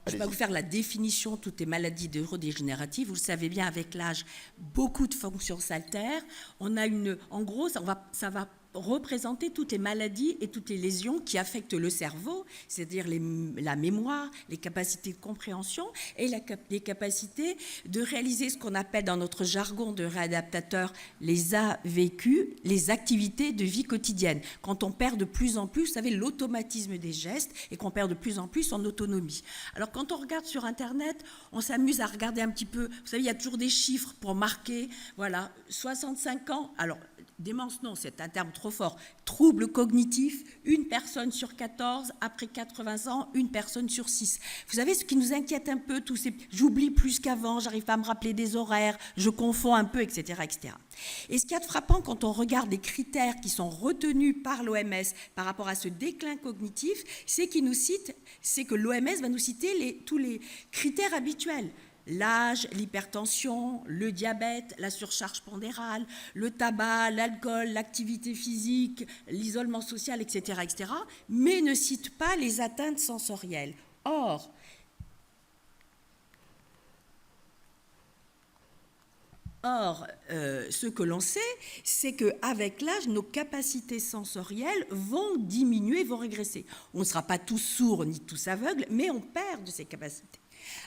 Je ne vais pas vous faire la définition de toutes les maladies neurodégénératives. Vous le savez bien, avec l'âge, beaucoup de fonctions s'altèrent. On a en gros, ça va représenter toutes les maladies et toutes les lésions qui affectent le cerveau, c'est-à-dire la mémoire, les capacités de compréhension et les capacités de réaliser ce qu'on appelle dans notre jargon de réadaptateur les AVQ, les activités de vie quotidienne. Quand on perd de plus en plus, vous savez, l'automatisme des gestes et qu'on perd de plus en plus en autonomie. Alors quand on regarde sur Internet, on s'amuse à regarder un petit peu, vous savez, il y a toujours des chiffres pour marquer, voilà, 65 ans, alors démence, non, c'est un terme trop fort. Troubles cognitifs, une personne sur 14, après 80 ans, une personne sur 6. Vous savez, ce qui nous inquiète un peu, j'oublie plus qu'avant, j'arrive pas à me rappeler des horaires, je confonds un peu, etc., etc. Et ce qu'il y a de frappant quand on regarde les critères qui sont retenus par l'OMS par rapport à ce déclin cognitif, c'est que l'OMS va nous citer tous les critères habituels. L'âge, l'hypertension, le diabète, la surcharge pondérale, le tabac, l'alcool, l'activité physique, l'isolement social, etc., etc., mais ne cite pas les atteintes sensorielles. Or, ce que l'on sait, c'est qu'avec l'âge, nos capacités sensorielles vont diminuer, vont régresser. On ne sera pas tous sourds ni tous aveugles, mais on perd de ces capacités.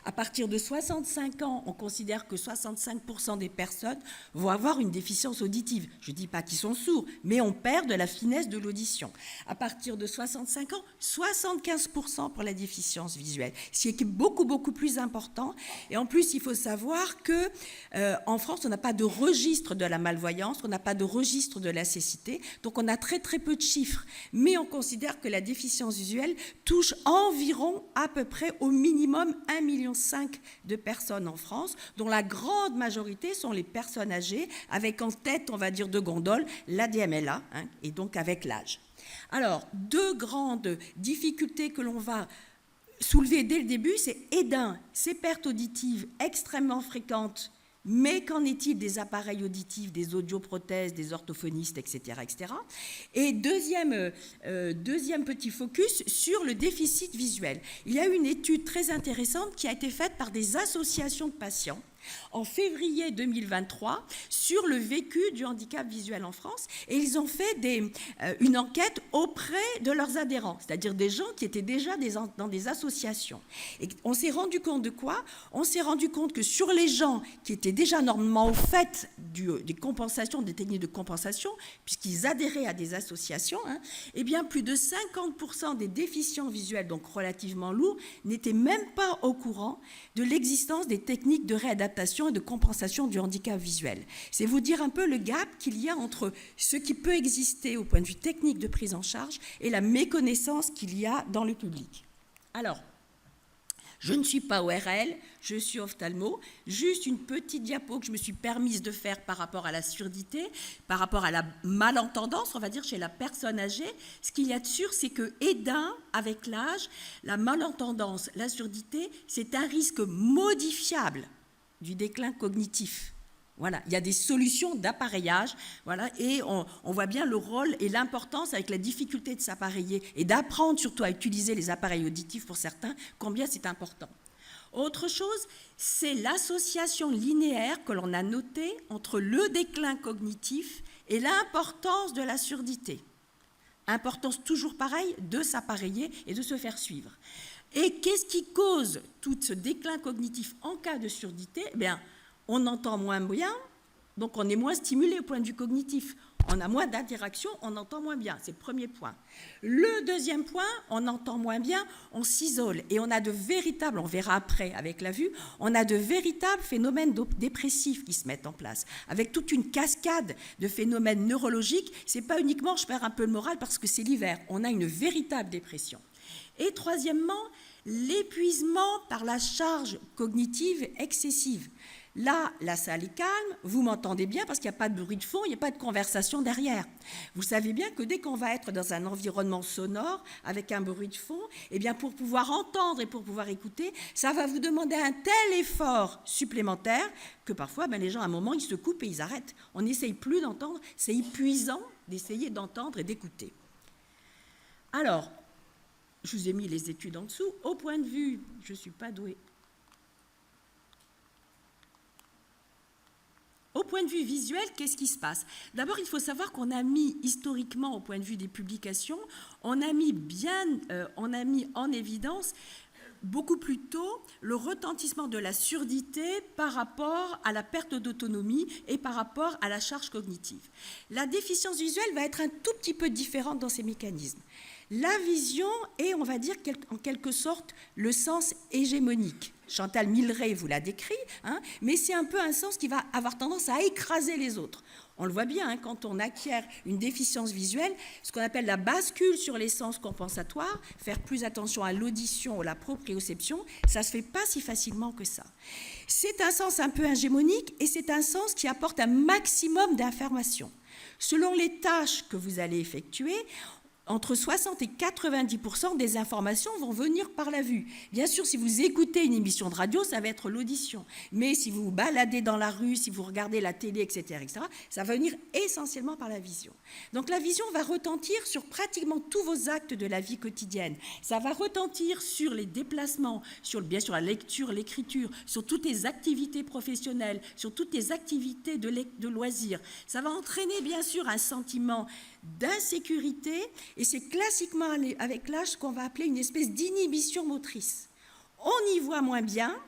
À partir de 65 ans, on considère que 65% des personnes vont avoir une déficience auditive. Je ne dis pas qu'ils sont sourds, mais on perd de la finesse de l'audition. À partir de 65 ans, 75% pour la déficience visuelle, ce qui est beaucoup, beaucoup plus important. Et en plus, il faut savoir qu'en France, on n'a pas de registre de la malvoyance, on n'a pas de registre de la cécité, donc on a très, très peu de chiffres. Mais on considère que la déficience visuelle touche environ, à peu près, au minimum 1,5 million de personnes en France, dont la grande majorité sont les personnes âgées, avec en tête, on va dire, de gondole, l'ADMLA, et donc avec l'âge. Alors, deux grandes difficultés que l'on va soulever dès le début, c'est ces pertes auditives extrêmement fréquentes. Mais qu'en est-il des appareils auditifs, des audioprothèses, des orthophonistes, etc., etc. Et deuxième petit focus sur le déficit visuel. Il y a une étude très intéressante qui a été faite par des associations de patients en février 2023 sur le vécu du handicap visuel en France, et ils ont fait une enquête auprès de leurs adhérents, c'est-à-dire des gens qui étaient déjà dans des associations. Et on s'est rendu compte de quoi? On s'est rendu compte que sur les gens qui étaient déjà normalement au fait des compensations, des techniques de compensation, puisqu'ils adhéraient à des associations, eh bien plus de 50% des déficients visuels, donc relativement lourds, n'étaient même pas au courant de l'existence des techniques de réadaptation et de compensation du handicap visuel. C'est vous dire un peu le gap qu'il y a entre ce qui peut exister au point de vue technique de prise en charge et la méconnaissance qu'il y a dans le public. Alors, je ne suis pas ORL, je suis ophtalmo. Juste une petite diapo que je me suis permise de faire par rapport à la surdité, par rapport à la malentendance, on va dire, chez la personne âgée. Ce qu'il y a de sûr, c'est que avec l'âge, la malentendance, la surdité, c'est un risque modifiable du déclin cognitif. Voilà, il y a des solutions d'appareillage, voilà, et on voit bien le rôle et l'importance avec la difficulté de s'appareiller et d'apprendre surtout à utiliser les appareils auditifs pour certains, combien c'est important. Autre chose, c'est l'association linéaire que l'on a notée entre le déclin cognitif et l'importance de la surdité. Importance toujours pareille de s'appareiller et de se faire suivre. Et qu'est-ce qui cause tout ce déclin cognitif en cas de surdité? Eh bien, on entend moins bien, donc on est moins stimulé au point de vue cognitif. On a moins d'interaction, on entend moins bien. C'est le premier point. Le deuxième point, on entend moins bien, on s'isole. Et on a de véritables, on verra après avec la vue, on a de véritables phénomènes dépressifs qui se mettent en place, avec toute une cascade de phénomènes neurologiques. Ce n'est pas uniquement je perds un peu le moral parce que c'est l'hiver. On a une véritable dépression. Et troisièmement, l'épuisement par la charge cognitive excessive. Là, la salle est calme, vous m'entendez bien parce qu'il n'y a pas de bruit de fond, il n'y a pas de conversation derrière. Vous savez bien que dès qu'on va être dans un environnement sonore, avec un bruit de fond, eh bien pour pouvoir entendre et pour pouvoir écouter, ça va vous demander un tel effort supplémentaire que parfois, les gens, à un moment, ils se coupent et ils arrêtent. On n'essaye plus d'entendre, c'est épuisant d'essayer d'entendre et d'écouter. Alors, je vous ai mis les études en dessous, au point de vue, je ne suis pas douée. Au point de vue visuel, qu'est-ce qui se passe? D'abord, il faut savoir qu'on a mis historiquement, au point de vue des publications, on a mis en évidence beaucoup plus tôt le retentissement de la surdité par rapport à la perte d'autonomie et par rapport à la charge cognitive. La déficience visuelle va être un tout petit peu différente dans ses mécanismes. La vision est, on va dire, en quelque sorte, le sens hégémonique. Chantal Milleret vous l'a décrit, mais c'est un peu un sens qui va avoir tendance à écraser les autres. On le voit bien, quand on acquiert une déficience visuelle, ce qu'on appelle la bascule sur les sens compensatoires, faire plus attention à l'audition, à la proprioception, ça ne se fait pas si facilement que ça. C'est un sens un peu hégémonique et c'est un sens qui apporte un maximum d'informations. Selon les tâches que vous allez effectuer, entre 60 et 90% des informations vont venir par la vue. Bien sûr, si vous écoutez une émission de radio, ça va être l'audition. Mais si vous vous baladez dans la rue, si vous regardez la télé, etc., ça va venir essentiellement par la vision. Donc la vision va retentir sur pratiquement tous vos actes de la vie quotidienne. Ça va retentir sur les déplacements, bien sûr la lecture, l'écriture, sur toutes les activités professionnelles, sur toutes les activités de loisirs. Ça va entraîner bien sûr un sentiment d'insécurité, et c'est classiquement avec l'âge ce qu'on va appeler une espèce d'inhibition motrice. On y voit moins bien,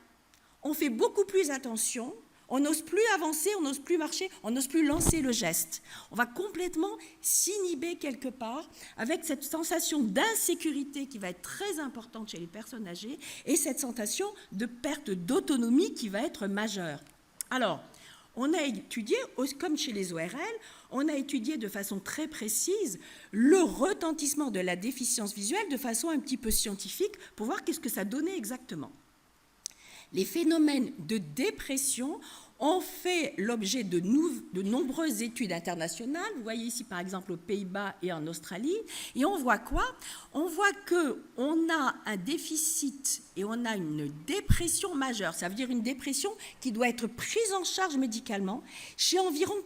on fait beaucoup plus attention, on n'ose plus avancer, on n'ose plus marcher, on n'ose plus lancer le geste. On va complètement s'inhiber quelque part avec cette sensation d'insécurité qui va être très importante chez les personnes âgées et cette sensation de perte d'autonomie qui va être majeure. Alors, on a étudié, comme chez les ORL, on a étudié de façon très précise le retentissement de la déficience visuelle de façon un petit peu scientifique pour voir qu'est-ce que ça donnait exactement. Les phénomènes de dépression ont fait l'objet de nombreuses études internationales. Vous voyez ici par exemple aux Pays-Bas et en Australie. Et on voit quoi? On voit qu'on a un déficit et on a une dépression majeure. Ça veut dire une dépression qui doit être prise en charge médicalement chez environ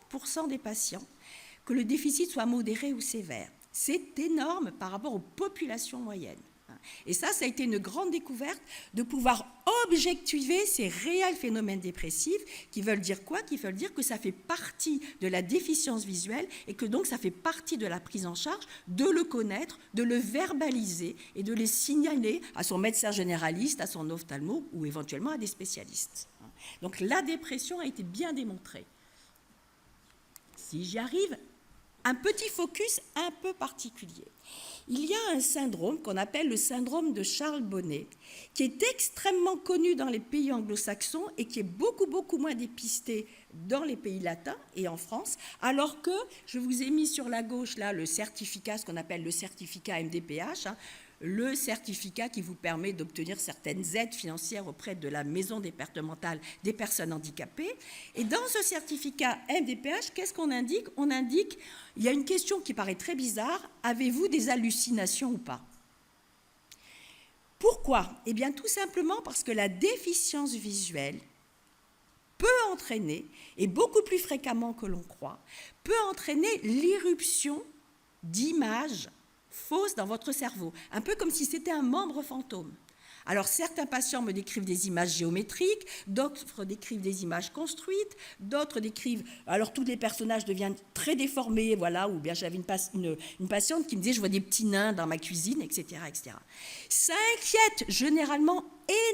30% des patients, que le déficit soit modéré ou sévère. C'est énorme par rapport aux populations moyennes. Et ça a été une grande découverte de pouvoir objectiver ces réels phénomènes dépressifs qui veulent dire quoi? Qui veulent dire que ça fait partie de la déficience visuelle et que donc ça fait partie de la prise en charge, de le connaître, de le verbaliser et de les signaler à son médecin généraliste, à son ophtalmo ou éventuellement à des spécialistes. Donc la dépression a été bien démontrée. Si j'y arrive, un petit focus un peu particulier. Il y a un syndrome qu'on appelle le syndrome de Charles Bonnet, qui est extrêmement connu dans les pays anglo-saxons et qui est beaucoup moins dépisté dans les pays latins et en France, alors que je vous ai mis sur la gauche là le certificat, ce qu'on appelle le certificat MDPH, le certificat qui vous permet d'obtenir certaines aides financières auprès de la maison départementale des personnes handicapées. Et dans ce certificat MDPH, qu'est-ce qu'on indique? On indique, il y a une question qui paraît très bizarre, avez-vous des hallucinations ou pas? Pourquoi? Eh bien tout simplement parce que la déficience visuelle peut entraîner, et beaucoup plus fréquemment que l'on croit, peut entraîner l'irruption d'images fausses dans votre cerveau, un peu comme si c'était un membre fantôme. Alors certains patients me décrivent des images géométriques, d'autres décrivent des images construites, d'autres décrivent, alors tous les personnages deviennent très déformés, voilà, ou bien j'avais une patiente qui me disait je vois des petits nains dans ma cuisine, etc., etc. Ça inquiète généralement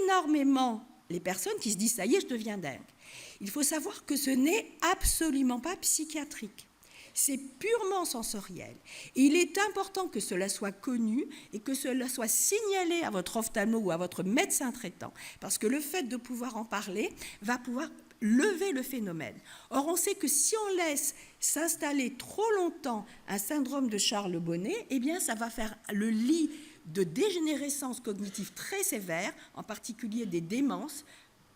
énormément les personnes qui se disent ça y est, je deviens dingue. Il faut savoir que ce n'est absolument pas psychiatrique. C'est purement sensoriel. Et il est important que cela soit connu et que cela soit signalé à votre ophtalmo ou à votre médecin traitant, parce que le fait de pouvoir en parler va pouvoir lever le phénomène. Or, on sait que si on laisse s'installer trop longtemps un syndrome de Charles Bonnet, eh bien, ça va faire le lit de dégénérescence cognitive très sévère, en particulier des démences,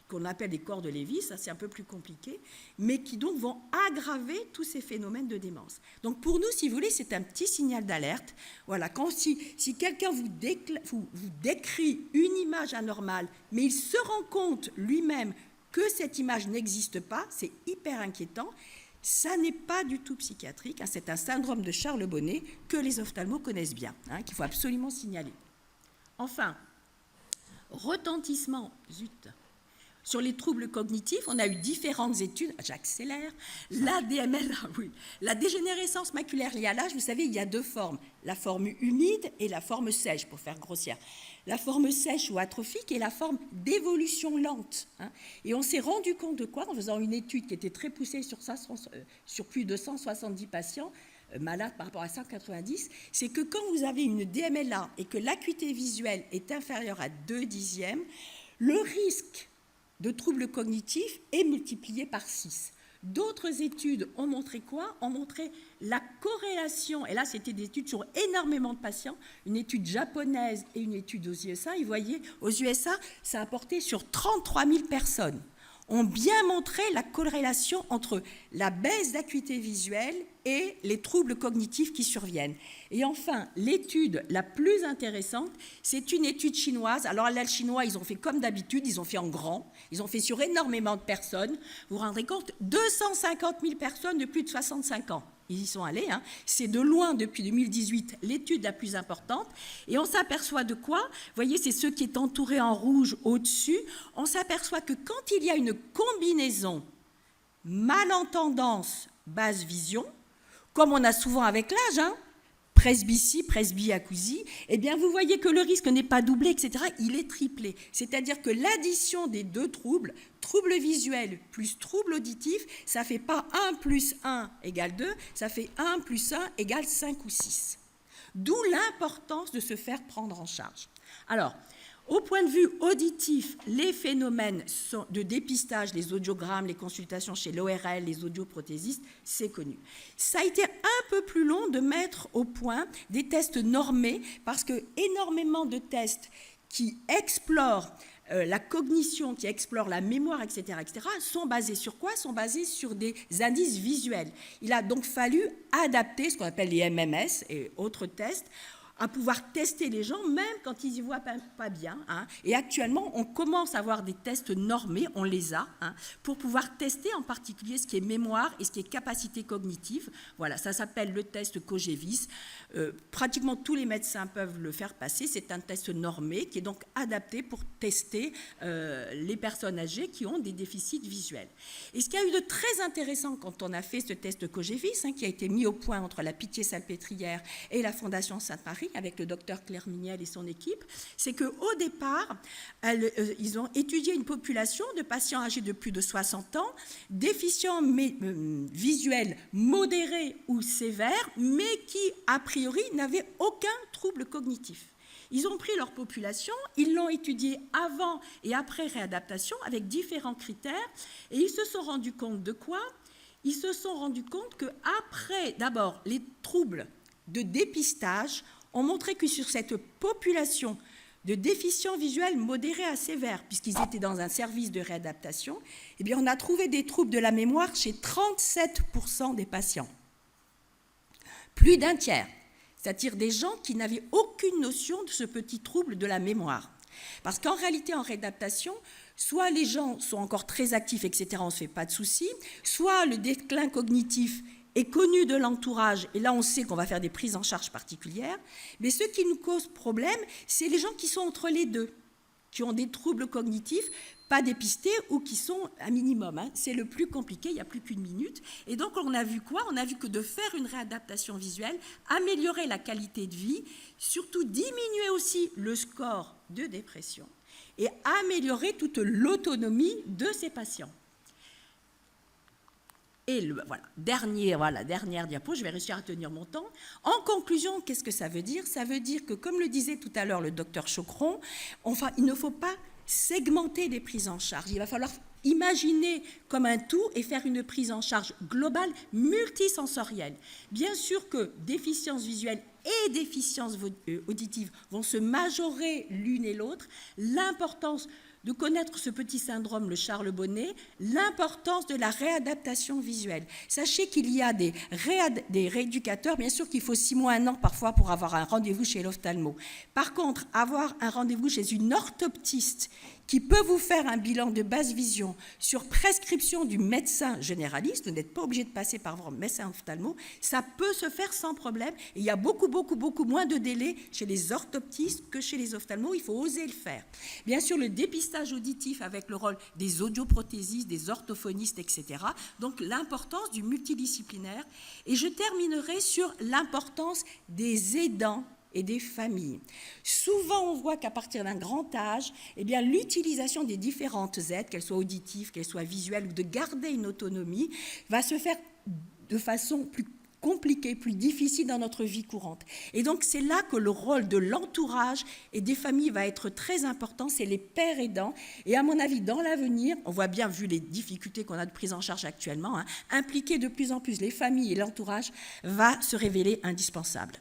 qu'on appelle des corps de Lévy, ça c'est un peu plus compliqué, mais qui donc vont aggraver tous ces phénomènes de démence. Donc pour nous, si vous voulez, c'est un petit signal d'alerte. Voilà, si quelqu'un vous décrit une image anormale, mais il se rend compte lui-même que cette image n'existe pas, c'est hyper inquiétant. Ça n'est pas du tout psychiatrique, c'est un syndrome de Charles Bonnet que les ophtalmos connaissent bien, qu'il faut absolument signaler. Enfin, retentissement, sur les troubles cognitifs, on a eu différentes études, j'accélère, la DML, la dégénérescence maculaire liée à l'âge, vous savez, il y a deux formes, la forme humide et la forme sèche, pour faire grossière. La forme sèche ou atrophique et la forme d'évolution lente. Et on s'est rendu compte de quoi en faisant une étude qui était très poussée sur plus de 170 patients, malades par rapport à 190, c'est que quand vous avez une DMLA et que l'acuité visuelle est inférieure à 2/10, le risque de troubles cognitifs est multiplié par 6. D'autres études ont montré quoi? Ont montré la corrélation, et là c'était des études sur énormément de patients, une étude japonaise et une étude aux USA, et vous voyez, aux USA, ça a porté sur 33 000 personnes, ont bien montré la corrélation entre la baisse d'acuité visuelle et les troubles cognitifs qui surviennent. Et enfin, l'étude la plus intéressante, c'est une étude chinoise. Alors là, les Chinois, ils ont fait comme d'habitude, ils ont fait en grand, ils ont fait sur énormément de personnes. Vous vous rendrez compte, 250 000 personnes de plus de 65 ans. Ils y sont allés, c'est de loin, depuis 2018, l'étude la plus importante. Et on s'aperçoit de quoi? Vous voyez, c'est ceux qui est entouré en rouge au-dessus. On s'aperçoit que quand il y a une combinaison malentendance, basse vision, comme on a souvent avec l'âge, presbytie, presbyacousie, eh bien vous voyez que le risque n'est pas doublé, etc., il est triplé. C'est-à-dire que l'addition des deux troubles, trouble visuel plus trouble auditif, ça ne fait pas 1 plus 1 égale 2, ça fait 1 plus 1 égale 5 ou 6. D'où l'importance de se faire prendre en charge. Alors, au point de vue auditif, les phénomènes de dépistage, les audiogrammes, les consultations chez l'ORL, les audioprothésistes, c'est connu. Ça a été un peu plus long de mettre au point des tests normés parce que énormément de tests qui explorent la cognition, qui explorent la mémoire, etc., sont basés sur quoi? Sont basés sur des indices visuels. Il a donc fallu adapter ce qu'on appelle les MMS et autres tests à pouvoir tester les gens, même quand ils y voient pas bien. Et actuellement, on commence à avoir des tests normés, on les a, pour pouvoir tester en particulier ce qui est mémoire et ce qui est capacité cognitive. Voilà, ça s'appelle le test Cogevis. Pratiquement tous les médecins peuvent le faire passer. C'est un test normé qui est donc adapté pour tester les personnes âgées qui ont des déficits visuels. Et ce qu'il y a eu de très intéressant quand on a fait ce test Cogevis, qui a été mis au point entre la Pitié-Salpêtrière et la Fondation Sainte-Marie, avec le docteur Claire Mignel et son équipe, c'est qu'au départ, ils ont étudié une population de patients âgés de plus de 60 ans, déficients visuels modérés ou sévères, mais qui, a priori, n'avaient aucun trouble cognitif. Ils ont pris leur population, ils l'ont étudiée avant et après réadaptation avec différents critères, et ils se sont rendus compte de quoi? Ils se sont rendus compte qu'après, d'abord, les troubles de dépistage ont montré que sur cette population de déficients visuels modérés à sévères, puisqu'ils étaient dans un service de réadaptation, eh bien, on a trouvé des troubles de la mémoire chez 37% des patients. Plus d'un tiers, c'est-à-dire des gens qui n'avaient aucune notion de ce petit trouble de la mémoire. Parce qu'en réalité, en réadaptation, soit les gens sont encore très actifs, etc., on ne se fait pas de soucis, soit le déclin cognitif est connu de l'entourage, et là on sait qu'on va faire des prises en charge particulières, mais ce qui nous cause problème, c'est les gens qui sont entre les deux, qui ont des troubles cognitifs, pas dépistés ou qui sont à minimum. C'est le plus compliqué, il n'y a plus qu'une minute. Et donc on a vu quoi? On a vu que de faire une réadaptation visuelle, améliorer la qualité de vie, surtout diminuer aussi le score de dépression et améliorer toute l'autonomie de ces patients. Et dernière diapo, je vais réussir à tenir mon temps. En conclusion, qu'est-ce que ça veut dire? Ça veut dire que, comme le disait tout à l'heure le docteur Chocron, il ne faut pas segmenter les prises en charge. Il va falloir imaginer comme un tout et faire une prise en charge globale multisensorielle. Bien sûr que déficience visuelle et déficience auditive vont se majorer l'une et l'autre. L'importance de connaître ce petit syndrome, le Charles Bonnet, l'importance de la réadaptation visuelle. Sachez qu'il y a des rééducateurs, bien sûr qu'il faut 6 mois, 1 an parfois pour avoir un rendez-vous chez l'ophtalmo. Par contre, avoir un rendez-vous chez une orthoptiste qui peut vous faire un bilan de basse vision sur prescription du médecin généraliste, vous n'êtes pas obligé de passer par votre médecin ophtalmo, ça peut se faire sans problème. Et il y a beaucoup moins de délais chez les orthoptistes que chez les ophtalmos, il faut oser le faire. Bien sûr, le dépistage auditif avec le rôle des audioprothésistes, des orthophonistes, etc. Donc l'importance du multidisciplinaire. Et je terminerai sur l'importance des aidants et des familles. Souvent, on voit qu'à partir d'un grand âge, eh bien, l'utilisation des différentes aides, qu'elles soient auditives, qu'elles soient visuelles, ou de garder une autonomie, va se faire de façon plus compliqué, plus difficile dans notre vie courante. Et donc, c'est là que le rôle de l'entourage et des familles va être très important, c'est les pères aidants. Et à mon avis, dans l'avenir, on voit bien, vu les difficultés qu'on a de prise en charge actuellement, impliquer de plus en plus les familles et l'entourage va se révéler indispensable.